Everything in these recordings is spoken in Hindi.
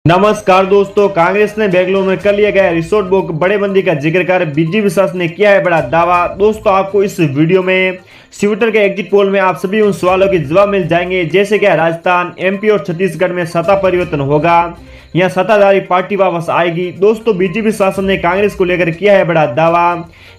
नमस्कार दोस्तों, कांग्रेस ने बेंगलुरु में कर लिया गया रिसोर्ट बुक बड़ेबंदी का जिक्र कर बीजेपी शासन ने किया है बड़ा दावा। दोस्तों, आपको इस वीडियो में ट्विटर के एग्जिट पोल में आप सभी उन सवालों के जवाब मिल जाएंगे, जैसे क्या राजस्थान, एमपी और छत्तीसगढ़ में सत्ता परिवर्तन होगा या सत्ताधारी पार्टी वापस आएगी। दोस्तों, बीजेपी शासन ने कांग्रेस को लेकर किया है बड़ा दावा।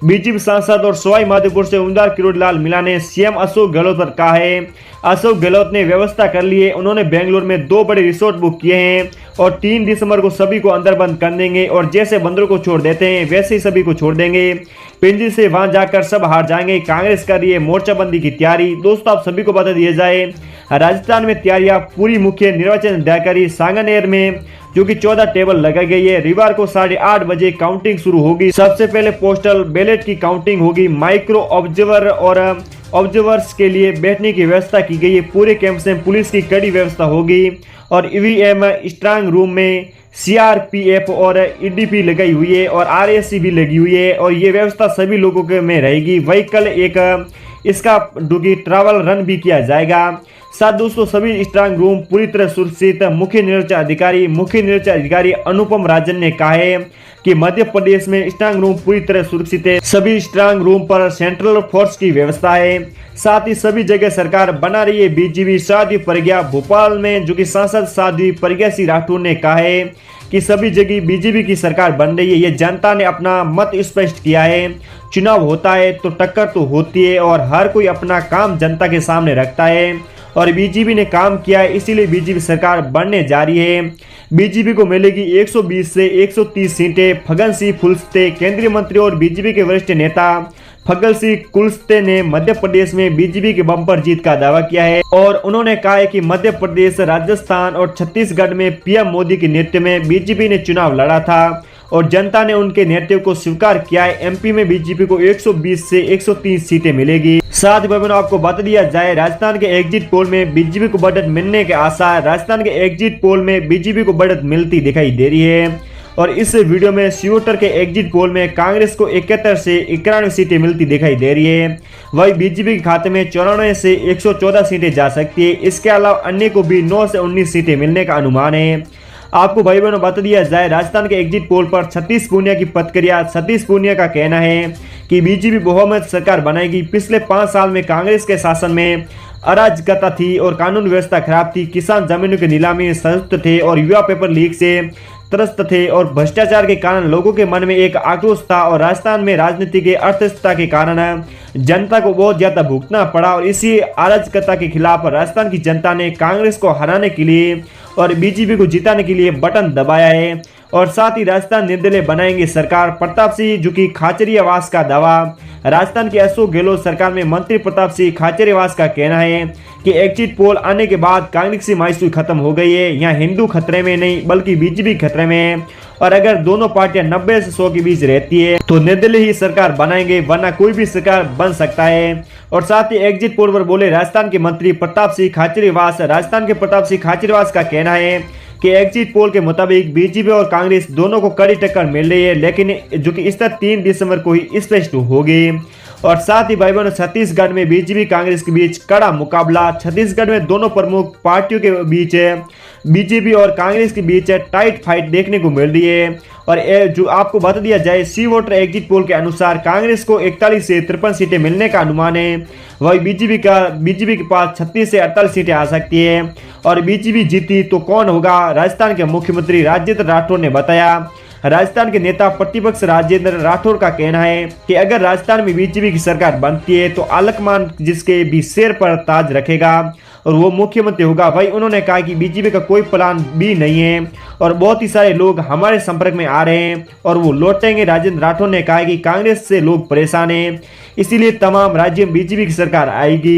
बीजेपी सांसद और सवाई माधोपुर से उम्मीदवार किरोड़ीलाल मीणा ने सीएम अशोक गहलोत पर कहा है। अशोक गहलोत ने व्यवस्था कर ली है। उन्होंने बेंगलुरु में 2 बड़े रिसोर्ट बुक किए हैं और 3 दिसंबर को सभी को अंदर बंद कर देंगे और जैसे बंदरों को छोड़ देते हैं वैसे ही सभी को छोड़ देंगे। पिंजरे से वहां जाकर सब हार जाएंगे। कांग्रेस कर रही है मोर्चाबंदी की तैयारी। दोस्तों, आप सभी को बता दिया जाए, राजस्थान में तैयारियां पूरी। मुख्य निर्वाचन अधिकारी सांगानेर में जो कि 14 टेबल लगाई गई है। रविवार को 8:30 बजे काउंटिंग शुरू होगी। सबसे पहले पोस्टल बैलेट की काउंटिंग होगी। माइक्रो ऑब्जर्वर और ऑब्जर्वर्स के लिए बैठने की व्यवस्था की गई है। पूरे कैंप में पुलिस की कड़ी व्यवस्था होगी और ईवीएम स्ट्रांग रूम में सीआरपीएफ और ईडीपी लगाई हुई है और आरएससी भी लगी हुई है और ये व्यवस्था सभी लोगों के में रहेगी। वही कल एक इसका डुगी ट्रैवल रन भी किया जाएगा। साथ दोस्तों, सभी स्ट्रांग रूम पूरी तरह सुरक्षित। मुख्य निर्वाचन अधिकारी अनुपम राजन ने कहा है कि मध्य प्रदेश में स्ट्रांग रूम पूरी तरह सुरक्षित है। सभी स्ट्रांग रूम पर सेंट्रल फोर्स की व्यवस्था है। साथ ही सभी जगह सरकार बना रही है बीजेपी। साध्वी प्रज्ञा भोपाल में जो कि सांसद साध्वी प्रज्ञा सिंह राठौर ने कहा है कि सभी जगह बीजेपी की सरकार बन रही है। ये जनता ने अपना मत स्पष्ट किया है। चुनाव होता है तो टक्कर तो होती है और हर कोई अपना काम जनता के सामने रखता है और बीजेपी ने काम किया है, इसीलिए बीजेपी सरकार बनने जा रही है। बीजेपी को मिलेगी 120 से 130 सीटें। फग्गन सिंह कुलस्ते, केंद्रीय मंत्री और बीजेपी के वरिष्ठ नेता फग्गन सिंह कुलस्ते ने मध्य प्रदेश में बीजेपी की बम्पर जीत का दावा किया है और उन्होंने कहा है कि मध्य प्रदेश, राजस्थान और छत्तीसगढ़ में पीएम मोदी के नेतृत्व में बीजेपी ने चुनाव लड़ा था और जनता ने उनके नेतृत्व को स्वीकार किया है। एमपी में बीजेपी को 120 से 130 सीटें मिलेगी। साथ ही मैंने आपको बता दिया जाए, राजस्थान के एग्जिट पोल में बीजेपी को बढ़त मिलने के आसार। राजस्थान के एग्जिट पोल में बीजेपी को बढ़त मिलती दिखाई दे रही है और इस वीडियो में ट्विटर के एग्जिट पोल में कांग्रेस को 71 से 91 सीटें मिलती दिखाई दे रही है। वही बीजेपी के खाते में 94 से 114 सीटें जा सकती है। इसके अलावा अन्य को भी 9 से 19 सीटें मिलने का अनुमान है। आपको भाई बहनों बता दिया जाए, राजस्थान के एग्जिट पोल पर सतीश पूनिया की प्रतिक्रिया। सतीश पूनिया का कहना है कि बीजेपी बहुमत सरकार बनाएगी। पिछले 5 साल में कांग्रेस के शासन में अराजकता थी और कानून व्यवस्था खराब थी। किसान जमीनों की नीलामी में संयुक्त थे और युवा पेपर लीक से त्रस्त थे और भ्रष्टाचार के कारण लोगों के मन में एक आक्रोश था और राजस्थान में राजनीति के अर्थव्यवस्था के कारण जनता को बहुत ज्यादा भुगतना पड़ा और इसी अराजकता के खिलाफ राजस्थान की जनता ने कांग्रेस को हराने के लिए और बीजेपी को जिताने के लिए बटन दबाया है और साथ ही राजस्थान निर्दलीय बनाएंगे सरकार। प्रताप सिंह जो कि खाचरियावास का दावा। राजस्थान के अशोक गहलोत सरकार में मंत्री प्रताप सिंह खाचरियावास का कहना है कि एग्जिट पोल आने के बाद कांग्रेस की मायूसी खत्म हो गई है। यहाँ हिंदू खतरे में नहीं बल्कि बीजेपी खतरे में है और अगर दोनों पार्टियां 90 से 100 के बीच रहती है तो निर्दलीय ही सरकार बनाएंगे, वरना कोई भी सरकार बन सकता है। और साथ ही एग्जिट पोल पर बोले राजस्थान के मंत्री प्रताप सिंह खाचरियावास। राजस्थान के प्रताप सिंह खाचरियावास का कहना है कि एग्जिट पोल के मुताबिक बीजेपी और कांग्रेस दोनों को कड़ी टक्कर मिल रही है, लेकिन जो कि इस तरह 3 दिसंबर को ही स्पष्ट होगी। और साथ ही भाई बहनों, छत्तीसगढ़ में बीजेपी कांग्रेस के बीच कड़ा मुकाबला। छत्तीसगढ़ में दोनों प्रमुख पार्टियों के बीच बीजेपी और कांग्रेस के बीच टाइट फाइट देखने को मिल रही है और जो आपको बता दिया जाए, सी वोटर एग्जिट पोल के अनुसार कांग्रेस को 41 से 53 सीटें मिलने का अनुमान है। वही बीजेपी के पास 36 से 48 सीटें आ सकती है और बीजेपी जीती तो कौन होगा? राजस्थान के मुख्यमंत्री राजेंद्र राठौर ने बताया। राजस्थान के नेता प्रतिपक्ष राजेंद्र राठौर का कहना है कि अगर राजस्थान में बीजेपी की सरकार बनती है तो आलकमान जिसके भी सिर पर ताज रखेगा और वो मुख्यमंत्री होगा। भाई उन्होंने कहा कि बीजेपी का कोई प्लान भी नहीं है और बहुत ही सारे लोग हमारे संपर्क में आ रहे हैं और वो लौटेंगे। राजेंद्र राठौर ने कहा कि कांग्रेस से लोग परेशान हैं, इसीलिए तमाम राज्यों में बीजेपी की सरकार आएगी।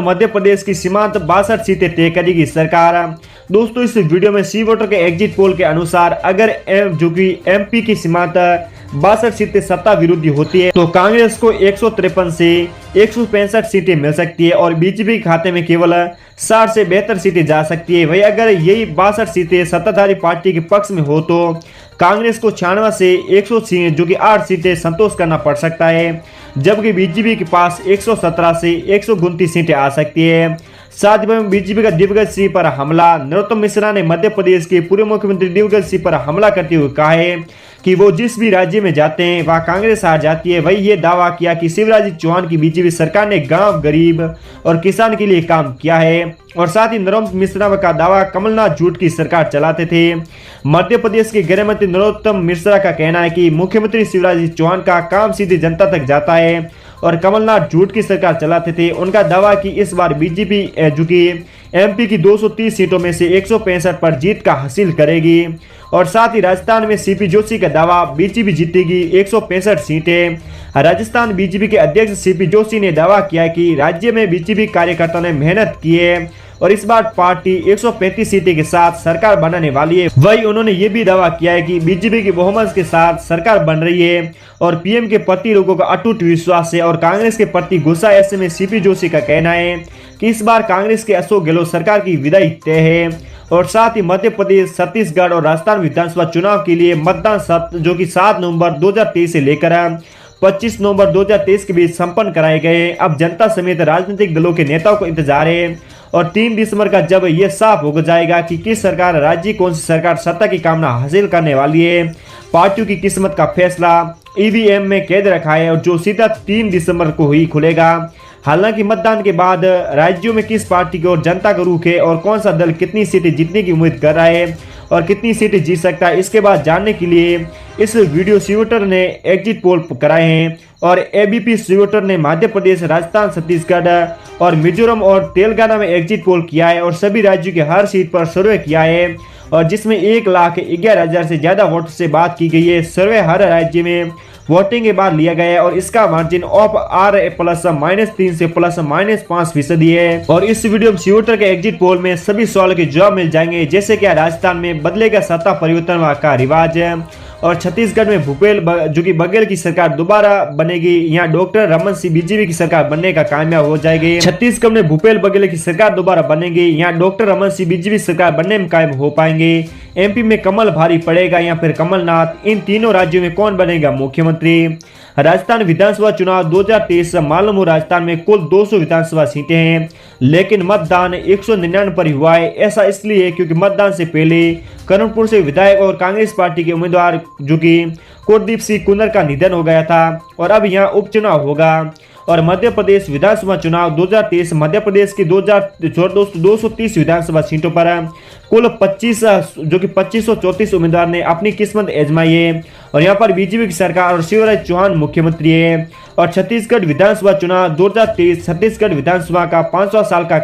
मध्य प्रदेश की सीमांत 62 सीटें तय करेगी सरकार। दोस्तों, इस वीडियो में सी वोटर के एग्जिट पोल के अनुसार अगर जो कि एमपी की सीमांत 62 सीटें सत्ता विरोधी होती है तो कांग्रेस को 153 से 165 सीटें मिल सकती है और बीजेपी के खाते में केवल 60 से 72 सीटें जा सकती है। वही अगर यही 62 सीटें सत्ताधारी पार्टी के पक्ष में हो तो कांग्रेस को 96 से 100 जो कि 8 सीटें संतोष करना पड़ सकता है, जबकि बीजेपी के पास 117 से 129 सीटें आ सकती है। साथ ही बीजेपी का दिवंगत सिंह पर हमला। नरोत्तम मिश्रा ने मध्य प्रदेश के पूर्व मुख्यमंत्री दिवंगत सिंह पर हमला करते हुए कहा है कि वो जिस भी राज्य में जाते हैं वहां कांग्रेस हार जाती है। वही ये दावा किया कि शिवराज चौहान की बीजेपी सरकार ने गांव, गरीब और किसान के लिए काम किया है। और साथ ही नरोत्तम मिश्रा का दावा, कमलनाथ झूठ की सरकार चलाते थे। मध्य प्रदेश के गृह मंत्री नरोत्तम मिश्रा का कहना है कि मुख्यमंत्री शिवराज चौहान का काम सीधे जनता तक जाता है और कमलनाथ झूठ की सरकार चलाते थे। उनका दावा कि इस बार बीजेपी जो कि एमपी की 230 सीटों में से 165 पर जीत का हासिल करेगी। और साथ ही राजस्थान में सीपी जोशी का दावा, बीजेपी जीतेगी 165 सीटें। राजस्थान बीजेपी के अध्यक्ष सीपी जोशी ने दावा किया कि राज्य में बीजेपी कार्यकर्ताओं ने मेहनत की है और इस बार पार्टी 135 सीटें के साथ सरकार बनाने वाली है। वही उन्होंने ये भी दावा किया है कि बीजेपी की बहुमत के साथ सरकार बन रही है और पीएम के प्रति लोगों का अटूट विश्वास है और कांग्रेस के प्रति गुस्सा। ऐसे में सीपी जोशी का कहना है कि इस बार कांग्रेस के अशोक गहलोत सरकार की विदाई तय है। और साथ ही मध्य प्रदेश, छत्तीसगढ़ और राजस्थान विधानसभा चुनाव के लिए मतदान जो कि 7 नवंबर 2023 से लेकर 25 नवंबर 2023 के बीच संपन्न कराए गए। अब जनता समेत राजनीतिक दलों के नेताओं को इंतजार है और 3 दिसंबर का जब यह साफ हो जाएगा कि किस सरकार राज्य कौन सी सरकार सत्ता की कामना हासिल करने वाली है, पार्टियों की किस्मत का फैसला ईवीएम में कैद रखा है और जो सीधा 3 दिसंबर को ही खुलेगा। हालांकि मतदान के बाद राज्यों में किस पार्टी की ओर जनता का रुख है और कौन सा दल कितनी सीटें जीतने की उम्मीद कर रहा है और कितनी सीटें जीत सकता है, इसके बाद जानने के लिए इस वीडियो सीवोटर ने एग्जिट पोल कराए हैं। और एबीपी सीवोटर ने मध्य प्रदेश, राजस्थान, छत्तीसगढ़ और मिजोरम और तेलंगाना में एग्जिट पोल किया है और सभी राज्यों के हर सीट पर सर्वे किया है और जिसमें 1,11,000 से ज्यादा वोट से बात की गई है। सर्वे हर राज्य में वोटिंग के बाद लिया गया है और इसका मार्जिन ऑफ आर +-3 से +-5% है। और इस वीडियो में सीवोटर के एग्जिट पोल में सभी सवालों के जवाब मिल जाएंगे, जैसे कि राजस्थान में बदलेगा सत्ता परिवर्तन का रिवाज है और छत्तीसगढ़ में भूपेश जो कि बघेल की सरकार दोबारा बनेगी, यहाँ डॉक्टर रमन सिंह बीजेपी की सरकार बनने का कामयाब हो जाएगी। छत्तीसगढ़ में भूपेश बघेल की सरकार दोबारा बनेगी, यहाँ डॉक्टर रमन सिंह बीजेपी सरकार बनने में कायम हो पाएंगे। एमपी में कमल भारी पड़ेगा या फिर कमलनाथ, इन तीनों राज्यों में कौन बनेगा मुख्यमंत्री। राजस्थान विधानसभा चुनाव 2023 मालूम हो, राजस्थान में कुल 200 विधानसभा सीटें हैं लेकिन मतदान 199 पर ही हुआ है। ऐसा इसलिए क्योंकि मतदान से पहले करणपुर से विधायक और कांग्रेस पार्टी के उम्मीदवार जो कि कुलदीप सिंह कुन्नर का निधन हो गया था और अब यहाँ उपचुनाव होगा। और मध्य प्रदेश विधानसभा चुनाव 2023 मध्य प्रदेश की 230 विधानसभा सीटों पर कुल 2534 उम्मीदवार ने अपनी किस्मत आजमाई है और यहाँ पर बीजेपी की सरकार और शिवराज चौहान मुख्यमंत्री है। और छत्तीसगढ़ विधानसभा चुनाव 2023 छत्तीसगढ़ विधानसभा का 5वां साल का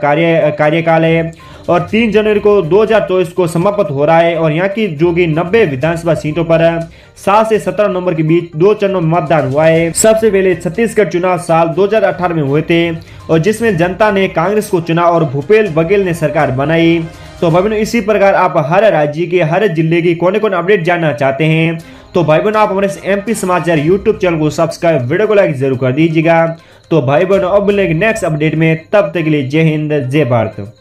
कार्यकाल है और 3 जनवरी को 2024 को समाप्त हो रहा है और यहाँ की जो कि 90 विधानसभा सीटों पर 7 से 17 नवंबर के बीच 2 चरणों में मतदान हुआ है। सबसे पहले छत्तीसगढ़ चुनाव साल 2018 में हुए थे और जिसमें जनता ने कांग्रेस को चुना और भूपेश बघेल ने सरकार बनाई। तो भाई बहनों, इसी प्रकार आप हर राज्य के हर जिले की कौन कौन अपडेट जानना चाहते हैं तो भाई बहनों आप हमारे एमपी समाचार यूट्यूब चैनल को सब्सक्राइब, वीडियो को लाइक जरूर कर दीजिएगा। तो भाई बहनों अब मिलेंगे नेक्स्ट अपडेट में, तब तक के लिए जय हिंद, जय भारत।